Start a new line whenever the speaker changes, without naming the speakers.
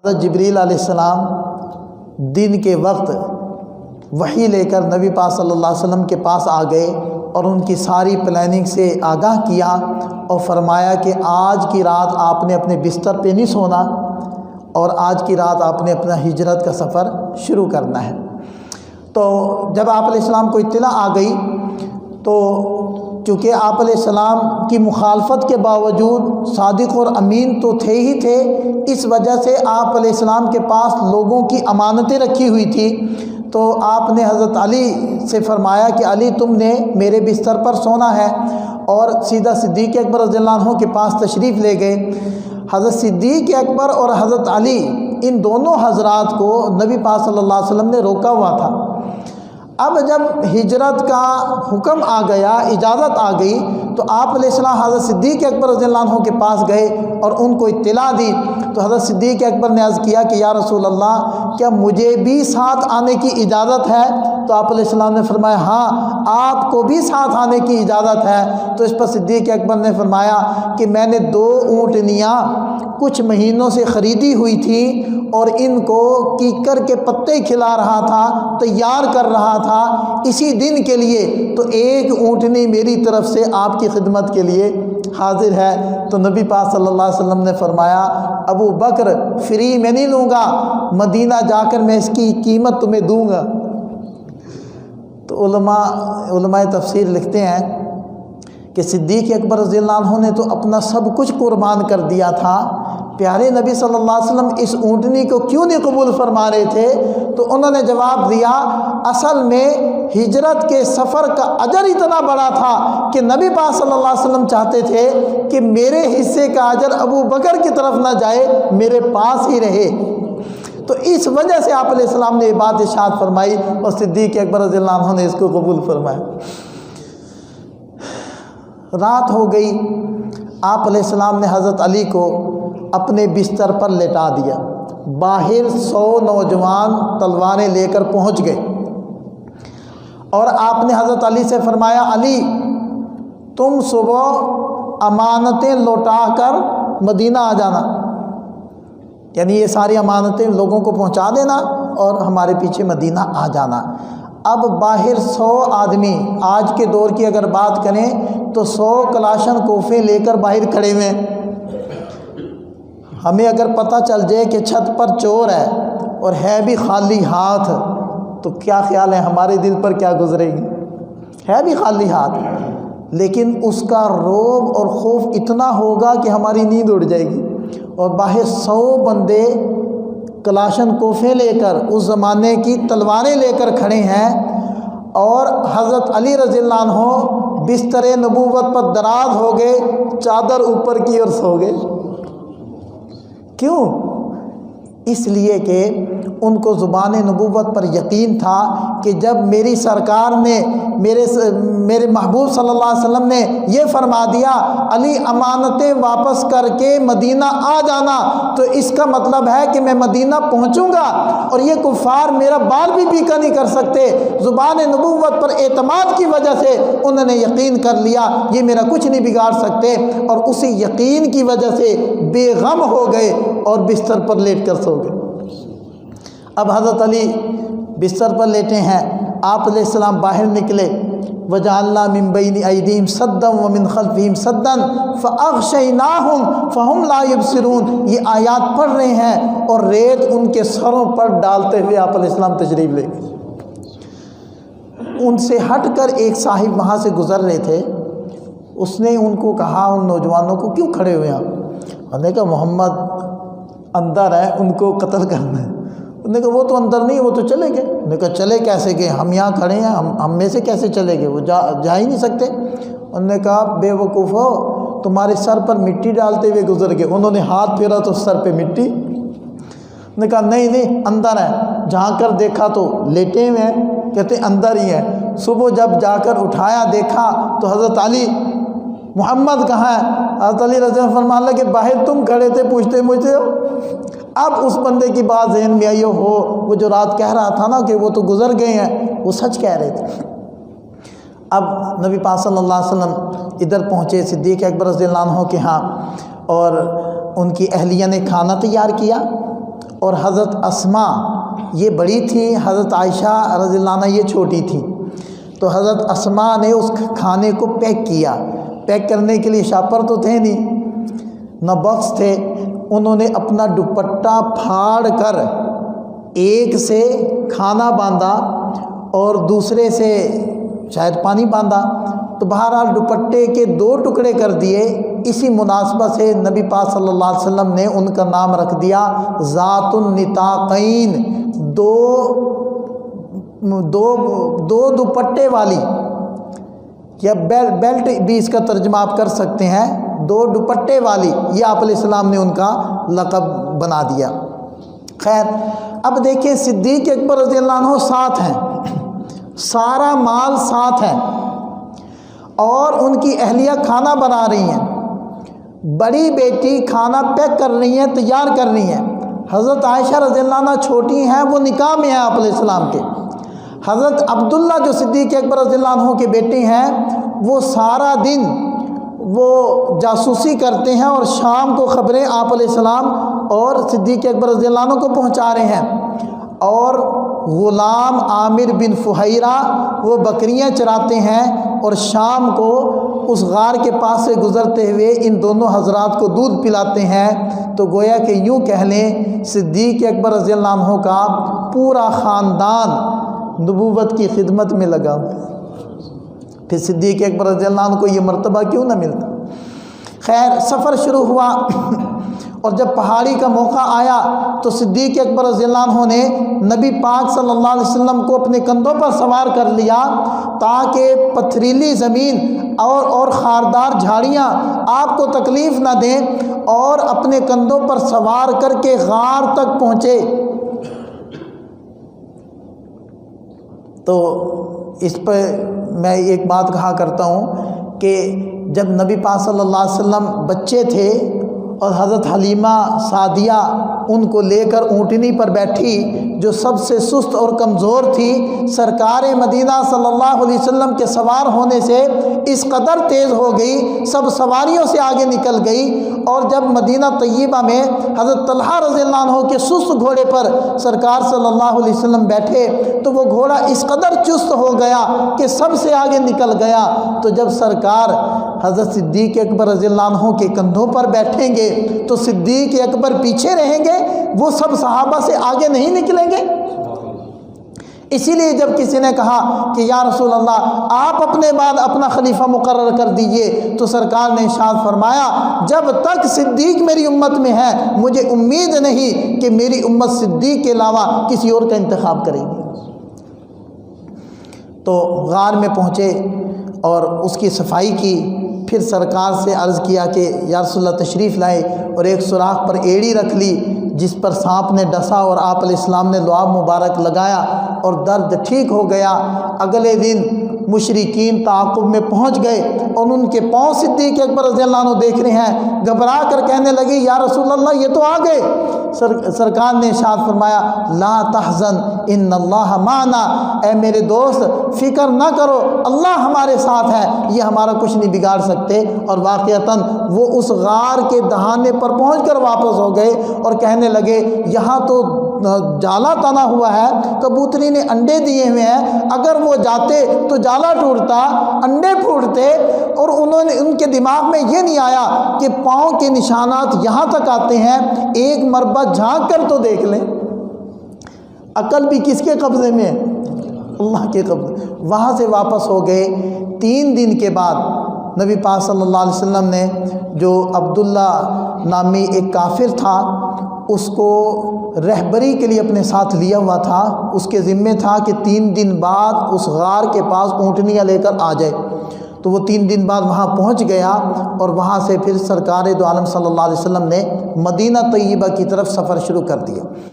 حضرت جبریل علیہ السلام دن کے وقت وحی لے کر نبی پاک صلی اللہ علیہ وسلم کے پاس آ گئے اور ان کی ساری پلاننگ سے آگاہ کیا اور فرمایا کہ آج کی رات آپ نے اپنے بستر پہ نہیں سونا اور آج کی رات آپ نے اپنا ہجرت کا سفر شروع کرنا ہے۔ تو جب آپ علیہ السلام کو اطلاع آ گئی تو چونکہ آپ علیہ السلام کی مخالفت کے باوجود صادق اور امین تو تھے ہی تھے، اس وجہ سے آپ علیہ السلام کے پاس لوگوں کی امانتیں رکھی ہوئی تھی، تو آپ نے حضرت علی سے فرمایا کہ علی تم نے میرے بستر پر سونا ہے، اور سیدھا صدیق اکبر رضی اللہ عنہ کے پاس تشریف لے گئے۔ حضرت صدیق اکبر اور حضرت علی ان دونوں حضرات کو نبی پاک صلی اللہ علیہ وسلم نے روکا ہوا تھا۔ اب جب ہجرت کا حکم آ گیا، اجازت آ گئی، تو آپ علیہ السلام حضرت صدیق اکبر رضی اللہ عنہ کے پاس گئے اور ان کو اطلاع دی۔ تو حضرت صدیق اکبر نے عرض کیا کہ یا رسول اللہ کیا مجھے بھی ساتھ آنے کی اجازت ہے؟ تو آپ علیہ السلام نے فرمایا ہاں آپ کو بھی ساتھ آنے کی اجازت ہے۔ تو اس پر صدیق اکبر نے فرمایا کہ میں نے 2 اونٹنیاں کچھ مہینوں سے خریدی ہوئی تھی اور ان کو کیکر کے پتے کھلا رہا تھا، تیار کر رہا تھا اسی دن کے لیے، تو 1 اونٹنی میری طرف سے آپ کی خدمت کے لیے حاضر ہے۔ تو نبی پاک صلی اللہ علیہ وسلم نے فرمایا ابو بکر فری میں نہیں لوں گا، مدینہ جا کر میں اس کی قیمت تمہیں دوں گا۔ تو علماء تفسیر لکھتے ہیں کہ صدیق اکبر رضی اللہ عنہ نے تو اپنا سب کچھ قربان کر دیا تھا، پیارے نبی صلی اللہ علیہ وسلم اس اونٹنی کو کیوں نہیں قبول فرما رہے تھے؟ تو انہوں نے جواب دیا اصل میں ہجرت کے سفر کا اجر اتنا بڑا تھا کہ نبی پاک صلی اللہ علیہ وسلم چاہتے تھے کہ میرے حصے کا اجر ابو بکر کی طرف نہ جائے، میرے پاس ہی رہے۔ تو اس وجہ سے آپ علیہ السلام نے یہ بات ارشاد فرمائی اور صدیق اکبر رضی اللہ عنہ نے اس کو قبول فرمایا۔ رات ہو گئی، آپ علیہ السلام نے حضرت علی کو اپنے بستر پر لٹا دیا، باہر 100 نوجوان تلواریں لے کر پہنچ گئے اور آپ نے حضرت علی سے فرمایا علی تم صبح امانتیں لوٹا کر مدینہ آ جانا، یعنی یہ ساری امانتیں لوگوں کو پہنچا دینا اور ہمارے پیچھے مدینہ آ جانا۔ اب باہر 100 آدمی، آج کے دور کی اگر بات کریں تو 100 کلاشن کوفے لے کر باہر کھڑے ہوئے ہیں۔ ہمیں اگر پتہ چل جائے کہ چھت پر چور ہے اور ہے بھی خالی ہاتھ تو کیا خیال ہے ہمارے دل پر کیا گزرے گی؟ ہے بھی خالی ہاتھ لیکن اس کا رعب اور خوف اتنا ہوگا کہ ہماری نیند اڑ جائے گی، اور باہر 100 بندے کلاشن کوفے لے کر اس زمانے کی تلواریں لے کر کھڑے ہیں، اور حضرت علی رضی اللہ عنہ بستر نبوت پر دراز ہو گئے، چادر اوپر کی اور سو گئے۔ کیوں؟ اس لیے کہ ان کو زبان نبوت پر یقین تھا کہ جب میری سرکار نے میرے محبوب صلی اللہ علیہ وسلم نے یہ فرما دیا علی امانتیں واپس کر کے مدینہ آ جانا، تو اس کا مطلب ہے کہ میں مدینہ پہنچوں گا اور یہ کفار میرا بال بھی بیکا نہیں کر سکتے۔ زبان نبوت پر اعتماد کی وجہ سے انہوں نے یقین کر لیا یہ میرا کچھ نہیں بگاڑ سکتے، اور اسی یقین کی وجہ سے بے غم ہو گئے اور بستر پر لیٹ کر سو گئے۔ اب حضرت علی بستر پر لیٹے ہیں، آپ علیہ السلام باہر نکلے، وَجَعَلْنَا مِن بَيْنِ أَيْدِيهِمْ سَدًّا وَمِنْ خَلْفِهِمْ سَدًّا فَأَغْشَيْنَاهُمْ فَهُمْ لَا يُبْصِرُونَ۔ یہ آیات پڑھ رہے ہیں اور ریت ان کے سروں پر ڈالتے ہوئے آپ علیہ السلام تشریف لے گئے۔ ان سے ہٹ کر ایک صاحب وہاں سے گزر رہے تھے، اس نے ان کو کہا ان نوجوانوں کو کیوں کھڑے ہوئے ہیں؟ انہوں نے کہا محمد اندر ہے، ان کو قتل کرنا ہے۔ انہوں نے کہا وہ تو اندر نہیں، وہ تو چلے گئے۔ انہوں نے کہا چلے کیسے گئے؟ ہم یہاں کھڑے ہیں، ہم میں سے کیسے چلے گئے؟ وہ جا ہی نہیں سکتے۔ انہوں نے کہا بے وقوف ہو، تمہارے سر پر مٹی ڈالتے ہوئے گزر گئے۔ انہوں نے ہاتھ پھیرا تو سر پہ مٹی۔ انہوں نے کہا نہیں اندر ہے، جہاں کر دیکھا تو لیٹے ہوئے ہیں، کہتے اندر ہی ہے۔ صبح جب جا کر اٹھایا دیکھا تو حضرت علی محمد کہاں ہے؟ حضرت علی رضی اللہ عنہ فرمان لگے کہ باہر تم کھڑے تھے پوچھتے مجھے ہو۔ اب اس بندے کی بات ذہن میں آئی، ہو وہ جو رات کہہ رہا تھا نا کہ وہ تو گزر گئے ہیں، وہ سچ کہہ رہے تھے۔ اب نبی پاک صلی اللہ علیہ وسلم ادھر پہنچے صدیق اکبر رضی اللہ عنہ کے ہاں، اور ان کی اہلیہ نے کھانا تیار کیا اور حضرت اسما یہ بڑی تھیں، حضرت عائشہ رضی اللہ عنہ یہ چھوٹی تھیں۔ تو حضرت اسما نے اس کھانے کو پیک کیا۔ پیک کرنے کے لیے شاپر تو تھے نہیں، نہ باکس تھے، انہوں نے اپنا دوپٹہ پھاڑ کر ایک سے کھانا باندھا اور دوسرے سے شاید پانی باندھا، تو بہرحال دوپٹے کے 2 ٹکڑے کر دیے۔ اسی مناسبت سے نبی پاک صلی اللہ علیہ وسلم نے ان کا نام رکھ دیا ذات النطاقین، دو دوپٹے والی، یا بیلٹ بھی اس کا ترجمہ آپ کر سکتے ہیں، 2 دوپٹے والی، یہ آپ علیہ السلام نے ان کا لقب بنا دیا۔ خیر، اب دیکھیں صدیق اکبر رضی اللہ عنہ ساتھ ہیں، سارا مال ساتھ ہے، اور ان کی اہلیہ کھانا بنا رہی ہیں، بڑی بیٹی کھانا پیک کر رہی ہیں، تیار کر رہی ہیں۔ حضرت عائشہ رضی اللہ عنہ چھوٹی ہیں، وہ نکاح میں ہیں آپ علیہ السلام کے۔ حضرت عبداللہ جو صدیق اکبر رضی اللہ عنہ کے بیٹے ہیں، وہ سارا دن وہ جاسوسی کرتے ہیں اور شام کو خبریں آپ علیہ السلام اور صدیق اکبر رضی اللہ عنہ کو پہنچا رہے ہیں۔ اور غلام عامر بن فہیرہ وہ بکریاں چراتے ہیں اور شام کو اس غار کے پاس سے گزرتے ہوئے ان دونوں حضرات کو دودھ پلاتے ہیں۔ تو گویا کہ یوں کہہ لیں صدیق اکبر رضی اللہ عنہ کا پورا خاندان نبوت کی خدمت میں لگا۔ پھر صدیق اکبر رضی اللہ عنہ کو یہ مرتبہ کیوں نہ ملتا؟ خیر، سفر شروع ہوا اور جب پہاڑی کا موقع آیا تو صدیق اکبر رضی اللہ عنہ نے نبی پاک صلی اللہ علیہ وسلم کو اپنے کندھوں پر سوار کر لیا تاکہ پتھریلی زمین اور خاردار جھاڑیاں آپ کو تکلیف نہ دیں، اور اپنے کندھوں پر سوار کر کے غار تک پہنچے۔ تو اس پہ میں ایک بات کہا کرتا ہوں کہ جب نبی پاک صلی اللہ علیہ وسلم بچے تھے اور حضرت حلیمہ سعدیہ ان کو لے کر اونٹنی پر بیٹھی، جو سب سے سست اور کمزور تھی، سرکار مدینہ صلی اللہ علیہ وسلم کے سوار ہونے سے اس قدر تیز ہو گئی، سب سواریوں سے آگے نکل گئی۔ اور جب مدینہ طیبہ میں حضرت طلحہ رضی اللہ عنہ کے سست گھوڑے پر سرکار صلی اللہ علیہ وسلم بیٹھے تو وہ گھوڑا اس قدر چست ہو گیا کہ سب سے آگے نکل گیا۔ تو جب سرکار حضرت صدیق اکبر رضی اللہ عنہ کے کندھوں پر بیٹھیں گے تو صدیق اکبر پیچھے رہیں گے، وہ سب صحابہ سے آگے نہیں نکلیں گے۔ اسی لیے جب کسی نے کہا کہ یا رسول اللہ آپ اپنے بعد اپنا خلیفہ مقرر کر دیجئے، تو سرکار نے ارشاد فرمایا جب تک صدیق میری امت میں ہے مجھے امید نہیں کہ میری امت صدیق کے علاوہ کسی اور کا انتخاب کرے گی۔ تو غار میں پہنچے اور اس کی صفائی کی، پھر سرکار سے عرض کیا کہ یا رسول اللہ تشریف لائے، اور ایک سوراخ پر ایڑی رکھ لی جس پر سانپ نے ڈسا اور آپ علیہ السلام نے لعاب مبارک لگایا اور درد ٹھیک ہو گیا۔ اگلے دن مشرکین تعاقب میں پہنچ گئے اور ان کے پاؤں صدیق اکبر رضی اللہ عنہ دیکھ رہے ہیں، گھبرا کر کہنے لگے یا رسول اللہ یہ تو آ گئے۔ سرکار نے ارشاد فرمایا لا تحزن ان اللہ معنا، اے میرے دوست فکر نہ کرو، اللہ ہمارے ساتھ ہے، یہ ہمارا کچھ نہیں بگاڑ سکتے۔ اور واقعتاً وہ اس غار کے دہانے پر پہنچ کر واپس ہو گئے اور کہنے لگے یہاں تو جالا تنا ہوا ہے، کبوتری نے انڈے دیے ہوئے ہیں، اگر وہ جاتے تو جالا ٹوٹتا، انڈے پھوٹتے، اور ان کے دماغ میں یہ نہیں آیا کہ پاؤں کے نشانات یہاں تک آتے ہیں، ایک مربع جھانک کر تو دیکھ لیں۔ عقل بھی کس کے قبضے میں ہے؟ اللہ کے قبضے۔ وہاں سے واپس ہو گئے۔ 3 دن کے بعد نبی پاک صلی اللہ علیہ وسلم نے جو عبداللہ نامی ایک کافر تھا اس کو رہبری کے لیے اپنے ساتھ لیا ہوا تھا، اس کے ذمے تھا کہ 3 دن بعد اس غار کے پاس اونٹنیاں لے کر آ جائے۔ تو وہ 3 دن بعد وہاں پہنچ گیا اور وہاں سے پھر سرکار دو عالم صلی اللہ علیہ وسلم نے مدینہ طیبہ کی طرف سفر شروع کر دیا۔